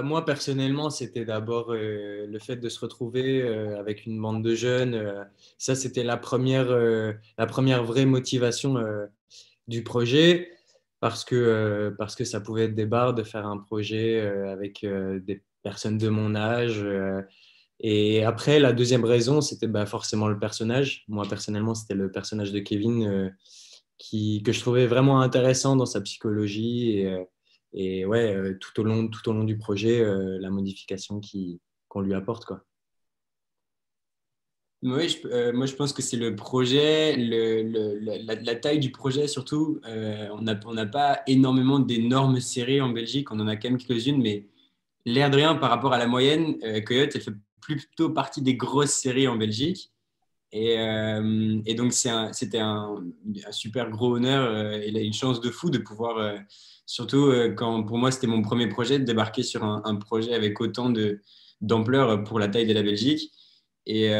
Moi, personnellement, c'était d'abord le fait de se retrouver avec une bande de jeunes. Ça, c'était la première vraie motivation du projet parce que ça pouvait être des barres de faire un projet avec des personnes de mon âge. Et après, la deuxième raison, c'était bah, forcément le personnage. Moi, personnellement, c'était le personnage de Kevin que je trouvais vraiment intéressant dans sa psychologie. Et ouais, tout au long du projet, la modification qu'on lui apporte, quoi. Oui, moi je pense que c'est le projet, la taille du projet surtout. On n'a pas énormément d'énormes séries en Belgique, on en a quand même quelques-unes, mais l'air de rien par rapport à la moyenne, Coyote, elle fait plutôt partie des grosses séries en Belgique. Et donc c'était un super gros honneur et une chance de fou de pouvoir, surtout quand pour moi c'était mon premier projet, de débarquer sur un projet avec autant d'ampleur pour la taille de la Belgique. Et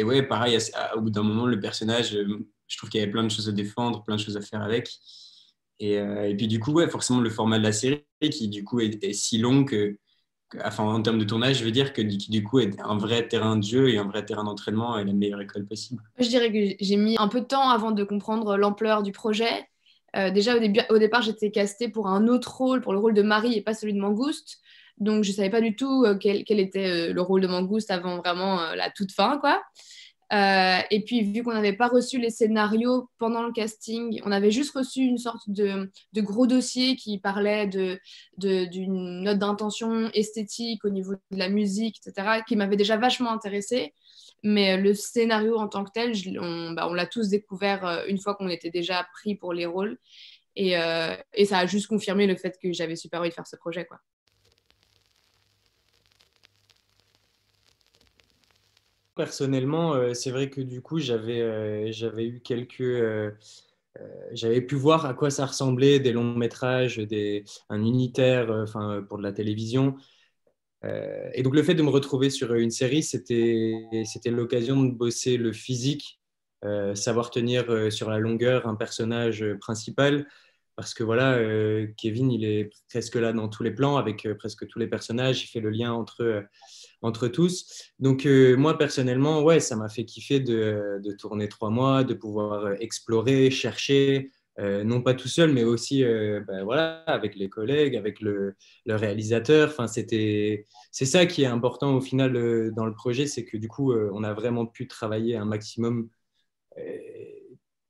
ouais, pareil, au bout d'un moment, le personnage, je trouve qu'il y avait plein de choses à défendre, plein de choses à faire avec. Et puis du coup, ouais, forcément, le format de la série qui du coup est si long enfin, en termes de tournage, je veux dire qui du coup est un vrai terrain de jeu et un vrai terrain d'entraînement et la meilleure école possible. Je dirais que j'ai mis un peu de temps avant de comprendre l'ampleur du projet. Déjà, au départ, j'étais castée pour un autre rôle, pour le rôle de Marie et pas celui de Mangouste. Donc, je ne savais pas du tout quel était le rôle de Mangouste avant vraiment la toute fin, quoi. Et puis, vu qu'on n'avait pas reçu les scénarios pendant le casting, on avait juste reçu une sorte de gros dossier qui parlait d'une note d'intention esthétique au niveau de la musique, etc., qui m'avait déjà vachement intéressée. Mais le scénario en tant que tel, on l'a tous découvert une fois qu'on était déjà pris pour les rôles. Et ça a juste confirmé le fait que j'avais super envie de faire ce projet, quoi. Personnellement, c'est vrai que du coup, j'avais eu j'avais pu voir à quoi ça ressemblait des longs métrages, un unitaire, enfin pour de la télévision. Et donc le fait de me retrouver sur une série, c'était l'occasion de bosser le physique, savoir tenir sur la longueur un personnage principal, parce que voilà, Kevin, il est presque là dans tous les plans, avec presque tous les personnages, il fait le lien entre tous. Donc moi personnellement, ouais, ça m'a fait kiffer de tourner 3 mois, de pouvoir explorer, chercher, non pas tout seul, mais aussi ben, voilà, avec les collègues, avec le réalisateur. Enfin, c'est ça qui est important au final dans le projet, c'est que du coup, on a vraiment pu travailler un maximum euh,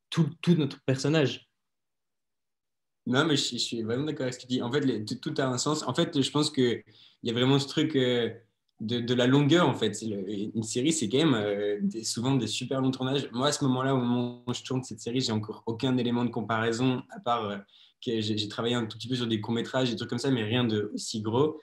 tout notre personnage. Non, mais je suis vraiment d'accord avec ce que tu dis. En fait, tout a un sens. En fait, je pense qu'il y a vraiment ce truc de la longueur, en fait. Une série, c'est quand même souvent des super longs tournages. Moi, à ce moment-là, au moment où je tourne cette série, j'ai encore aucun élément de comparaison, à part que j'ai travaillé un tout petit peu sur des courts-métrages, des trucs comme ça, mais rien de aussi gros.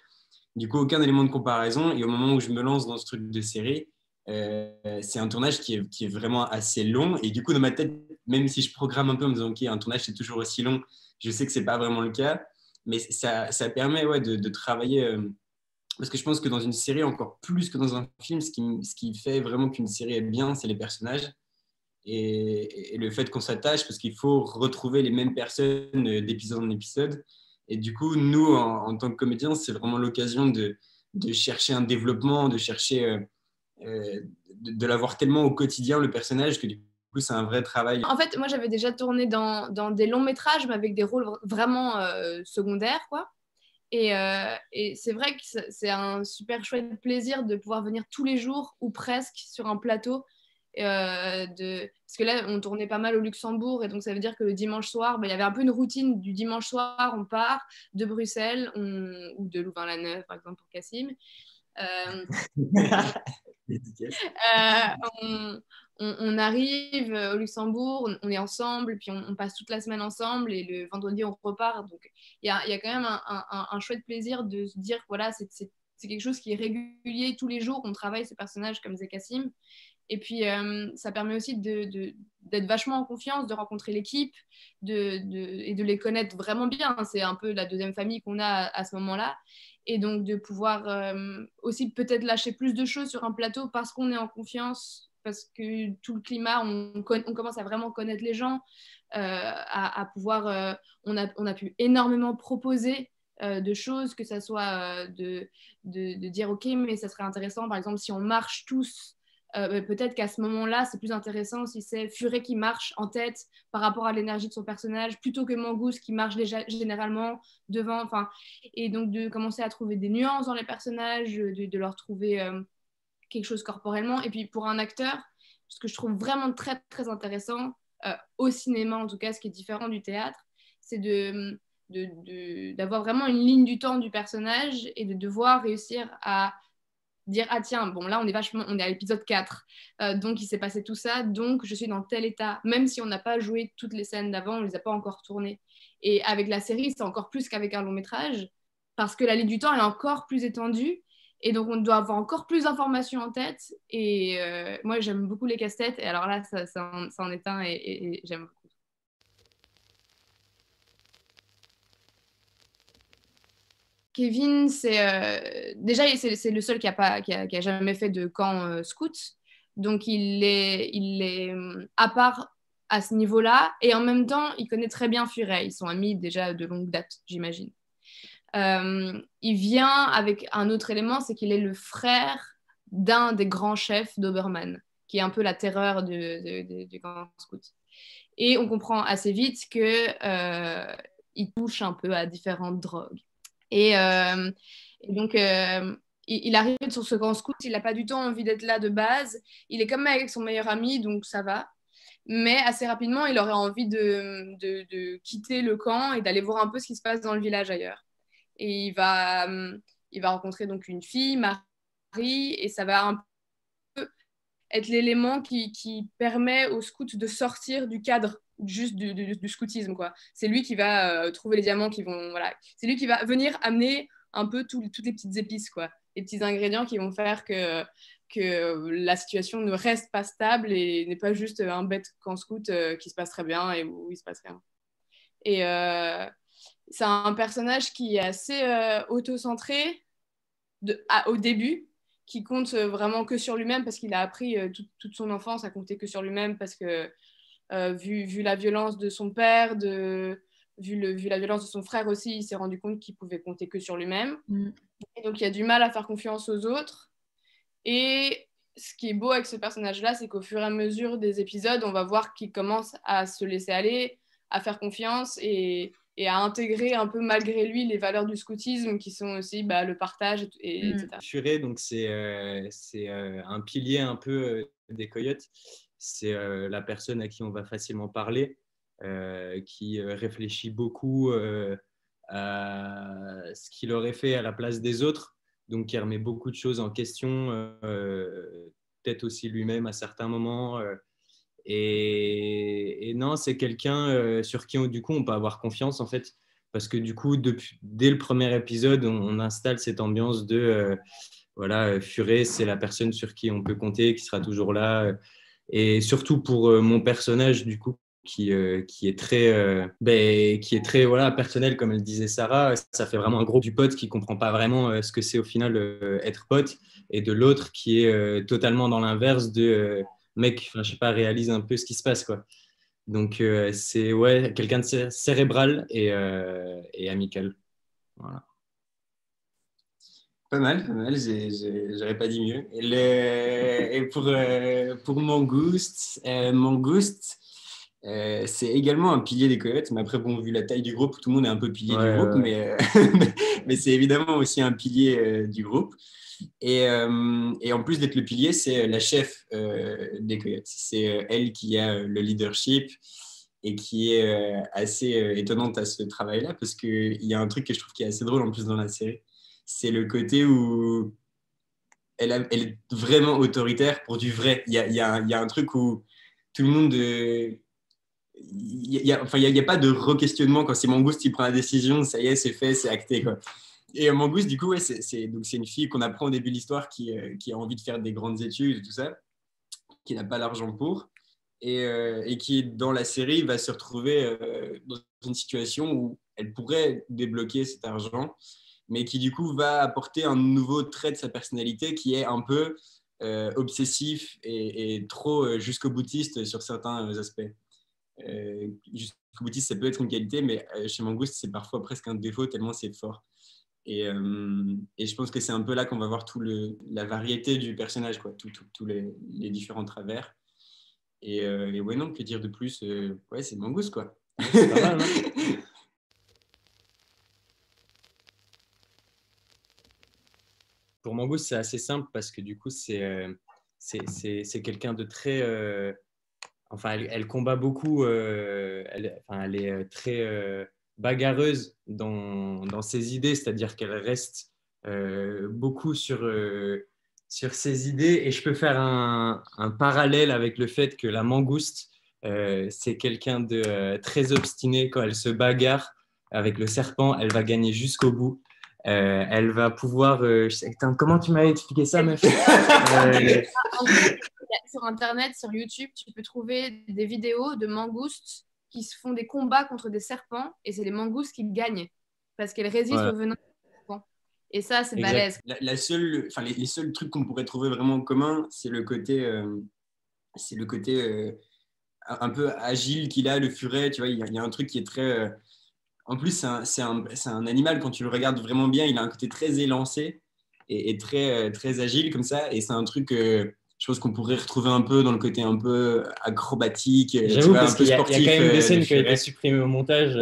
Du coup, aucun élément de comparaison. Et au moment où je me lance dans ce truc de série, c'est un tournage qui est vraiment assez long. Et du coup, dans ma tête, même si je programme un peu en me disant, OK, un tournage, c'est toujours aussi long, je sais que c'est pas vraiment le cas. Mais ça permet ouais, de travailler. Parce que je pense que dans une série, encore plus que dans un film, ce qui fait vraiment qu'une série est bien, c'est les personnages. Et le fait qu'on s'attache, parce qu'il faut retrouver les mêmes personnes d'épisode en épisode. Et du coup, nous, en tant que comédiens, c'est vraiment l'occasion de chercher un développement, de chercher de l'avoir tellement au quotidien, le personnage, que du coup, c'est un vrai travail. En fait, moi, j'avais déjà tourné dans des longs métrages, mais avec des rôles vraiment secondaires, quoi. Et c'est vrai que c'est un super chouette plaisir de pouvoir venir tous les jours ou presque sur un plateau. Parce que là, on tournait pas mal au Luxembourg et donc ça veut dire que le dimanche soir, il y avait un peu une routine du dimanche soir, on part de Bruxelles ou de Louvain-la-Neuve, par exemple, pour Cassim. Euh, on, on arrive au Luxembourg, on est ensemble, puis on passe toute la semaine ensemble et le vendredi on repart. Donc il y a quand même un chouette plaisir de se dire que voilà, c'est quelque chose qui est régulier tous les jours. On travaille ce personnage comme disait Cassim. Et puis ça permet aussi d'être vachement en confiance, de rencontrer l'équipe et de les connaître vraiment bien. C'est un peu la deuxième famille qu'on a à ce moment-là. Et donc de pouvoir aussi peut-être lâcher plus de choses sur un plateau parce qu'on est en confiance, parce que tout le climat, on commence à vraiment connaître les gens, à pouvoir, on a pu énormément proposer de choses, que ça soit de dire ok, mais ça serait intéressant par exemple si on marche tous, peut-être qu'à ce moment-là c'est plus intéressant si c'est Furet qui marche en tête par rapport à l'énergie de son personnage plutôt que Mangouste qui marche déjà généralement devant, enfin, et donc de commencer à trouver des nuances dans les personnages, de leur trouver quelque chose corporellement. Et puis pour un acteur, ce que je trouve vraiment très très intéressant au cinéma en tout cas, ce qui est différent du théâtre, c'est d'avoir vraiment une ligne du temps du personnage et de devoir réussir à dire ah tiens, bon là on est à l'épisode 4, donc il s'est passé tout ça, donc je suis dans tel état, même si on n'a pas joué toutes les scènes d'avant, on les a pas encore tournées. Et avec la série, c'est encore plus qu'avec un long métrage, parce que la ligne du temps elle est encore plus étendue, et donc on doit avoir encore plus d'informations en tête. Et moi j'aime beaucoup les casse-têtes, et alors là ça en est un, et j'aime beaucoup. Kevin, déjà c'est le seul qui a jamais fait de camp scout, donc il est à part à ce niveau-là, et en même temps il connaît très bien Furet, ils sont amis déjà de longue date, j'imagine. Il vient avec un autre élément, c'est qu'il est le frère d'un des grands chefs d'Obermann, qui est un peu la terreur du camp scout. Et on comprend assez vite qu'il touche un peu à différentes drogues. Et donc, il arrive sur ce camp scout, il n'a pas du tout envie d'être là de base. Il est quand même avec son meilleur ami, donc ça va. Mais assez rapidement, il aurait envie de quitter le camp et d'aller voir un peu ce qui se passe dans le village ailleurs. Et il va rencontrer donc une fille, Marie, et ça va un peu être l'élément qui permet aux scouts de sortir du cadre juste du scoutisme, quoi. C'est lui qui va trouver les diamants qui vont, voilà. C'est lui qui va venir amener un peu toutes les petites épices, quoi. Les petits ingrédients qui vont faire que la situation ne reste pas stable et n'est pas juste un bête camp scout qui se passe très bien et où il se passe rien. Et c'est un personnage qui est assez auto-centré au début, qui compte vraiment que sur lui-même parce qu'il a appris toute son enfance à compter que sur lui-même parce que vu la violence de son père, vu la violence de son frère aussi, il s'est rendu compte qu'il pouvait compter que sur lui-même. Et donc il a du mal à faire confiance aux autres. Et ce qui est beau avec ce personnage-là, c'est qu'au fur et à mesure des épisodes, on va voir qu'il commence à se laisser aller, à faire confiance et à intégrer un peu malgré lui les valeurs du scoutisme qui sont aussi le partage, etc. Furet, donc c'est un pilier un peu des Coyotes. C'est la personne à qui on va facilement parler, qui réfléchit beaucoup à ce qu'il aurait fait à la place des autres, donc qui remet beaucoup de choses en question, peut-être aussi lui-même à certains moments. Et non, c'est quelqu'un sur qui du coup on peut avoir confiance en fait, parce que du coup dès le premier épisode on installe cette ambiance de voilà, Furet c'est la personne sur qui on peut compter, qui sera toujours là, et surtout pour mon personnage du coup qui est très voilà, personnel comme elle disait Sarah, ça fait vraiment un gros du pote qui comprend pas vraiment ce que c'est au final être pote, et de l'autre qui est totalement dans l'inverse de mec, je sais pas, réalise un peu ce qui se passe, quoi. Donc, c'est ouais, quelqu'un de cérébral et amical. Voilà. Pas mal, j'aurais pas dit mieux. Et pour Mangouste, c'est également un pilier des Coyotes, mais après, bon, vu la taille du groupe, tout le monde est un peu pilier du groupe, ouais. mais c'est évidemment aussi un pilier du groupe. Et en plus d'être le pilier, c'est la chef des Coyotes. C'est elle qui a le leadership et qui est assez étonnante à ce travail-là, parce qu'il y a un truc que je trouve qui est assez drôle en plus dans la série. C'est le côté où elle est vraiment autoritaire pour du vrai. Il y a un truc où tout le monde... il n'y a pas de re-questionnement. Quand c'est Mangouste qui prend la décision, ça y est, c'est fait, c'est acté, quoi. Et Mangouste, du coup, ouais, c'est une fille qu'on apprend au début de l'histoire qui a envie de faire des grandes études et tout ça, qui n'a pas l'argent pour, et qui, dans la série, va se retrouver dans une situation où elle pourrait débloquer cet argent, mais qui, du coup, va apporter un nouveau trait de sa personnalité qui est un peu obsessif et trop jusqu'au boutiste sur certains aspects. jusqu'au boutiste, ça peut être une qualité, mais chez Mangouste, c'est parfois presque un défaut tellement c'est fort. Et je pense que c'est un peu là qu'on va voir la variété du personnage, quoi, tous les différents travers. Et ouais, non, que dire de plus, ouais, c'est Mangouste, quoi. C'est pas mal, hein. Pour Mangouste, c'est assez simple parce que du coup, c'est quelqu'un de très... enfin, elle combat beaucoup. Elle est très bagarreuse dans ses idées, c'est-à-dire qu'elle reste beaucoup sur ses idées. Et je peux faire un parallèle avec le fait que la Mangouste, c'est quelqu'un de très obstiné. Quand elle se bagarre avec le serpent, elle va gagner jusqu'au bout. Elle va pouvoir... comment tu m'avais expliqué ça, meuf? Sur Internet, sur YouTube, tu peux trouver des vidéos de mangoustes qui se font des combats contre des serpents et c'est les mangoustes qui gagnent parce qu'elles résistent au venin des serpents. Et ça, c'est balèze. Les seuls trucs qu'on pourrait trouver vraiment en commun, c'est le côté un peu agile qu'il a, le furet. Tu vois, il y a un truc qui est très... En plus, c'est un animal, quand tu le regardes vraiment bien, il a un côté très élancé et très, très agile comme ça. Et c'est un truc, je pense qu'on pourrait retrouver un peu dans le côté un peu acrobatique. J'avoue, parce qu'il y a quand même des scènes qui ont été supprimées au montage.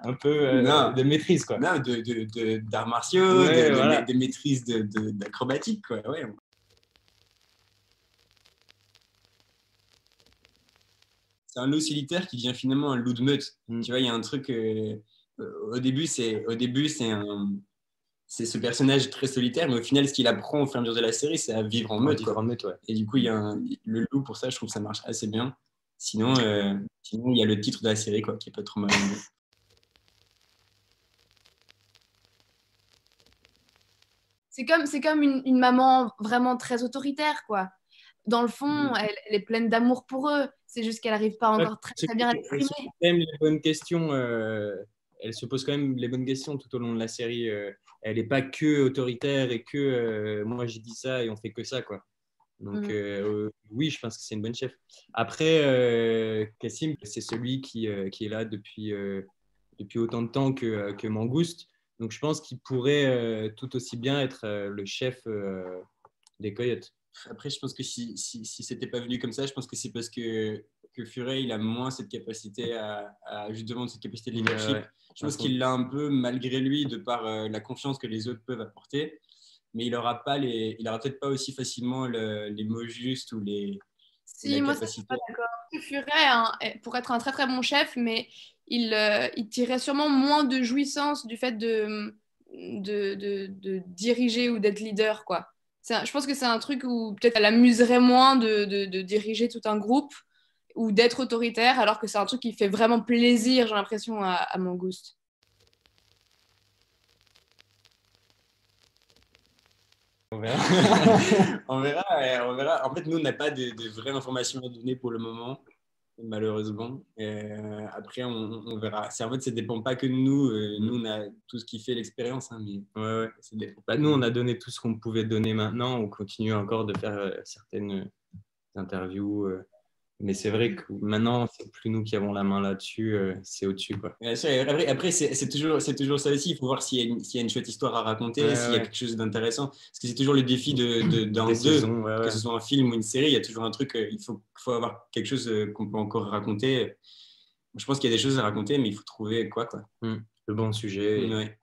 Un peu de maîtrise, quoi. Non, d'arts martiaux, ouais, voilà. de maîtrise d'acrobatique, quoi. Ouais. C'est un loup solitaire qui devient finalement un loup de meute. Tu vois, il y a un truc... au début, c'est ce personnage très solitaire, mais au final, ce qu'il apprend au fur et à mesure de la série, c'est à vivre en meute. Ouais. Et du coup, il y a le loup, pour ça, je trouve que ça marche assez bien. Sinon, il y a le titre de la série, quoi, qui est pas trop mal. C'est comme une maman vraiment très autoritaire, quoi. Dans le fond, elle est pleine d'amour pour eux. C'est juste qu'elle n'arrive pas encore très bien à l'exprimer. Les bonnes questions, elle se pose quand même les bonnes questions tout au long de la série. Elle n'est pas que autoritaire et que moi j'ai dit ça et on fait que ça, quoi. Donc oui, je pense que c'est une bonne chef. Après, Kassim, c'est celui qui est là depuis autant de temps que Mangouste. Donc je pense qu'il pourrait tout aussi bien être le chef des Coyotes. Après, je pense que si c'était pas venu comme ça, je pense que c'est parce que Furet, il a moins cette capacité à justement cette capacité de leadership. Ouais. Je pense qu'il l'a un peu malgré lui de par la confiance que les autres peuvent apporter, mais il aura peut-être pas aussi facilement les mots justes ou les moi je suis pas d'accord. Furet, pour être un très très bon chef, mais il tirait sûrement moins de jouissance du fait de diriger ou d'être leader, quoi. Je pense que c'est un truc où peut-être elle amuserait moins de diriger tout un groupe ou d'être autoritaire, alors que c'est un truc qui fait vraiment plaisir, j'ai l'impression, à Mangouste. On verra. on verra. En fait, nous, on n'a pas de vraies informations à donner pour le moment, malheureusement. Après, on verra. En fait, ça ne dépend pas que de nous. Nous, on a tout ce qui fait l'expérience. Hein, mais ça dépend pas. Nous, on a donné tout ce qu'on pouvait donner maintenant. On continue encore de faire certaines interviews. Mais c'est vrai que maintenant, c'est plus nous qui avons la main là-dessus, c'est au-dessus, quoi. Après c'est toujours ça aussi. Il faut voir s'il y a une chouette histoire à raconter, s'il y a quelque chose d'intéressant. Parce que c'est toujours le défi d'un saisons, que ce soit un film ou une série, il y a toujours un truc, il faut avoir quelque chose qu'on peut encore raconter. Je pense qu'il y a des choses à raconter, mais il faut trouver quoi. Le bon sujet. Ouais.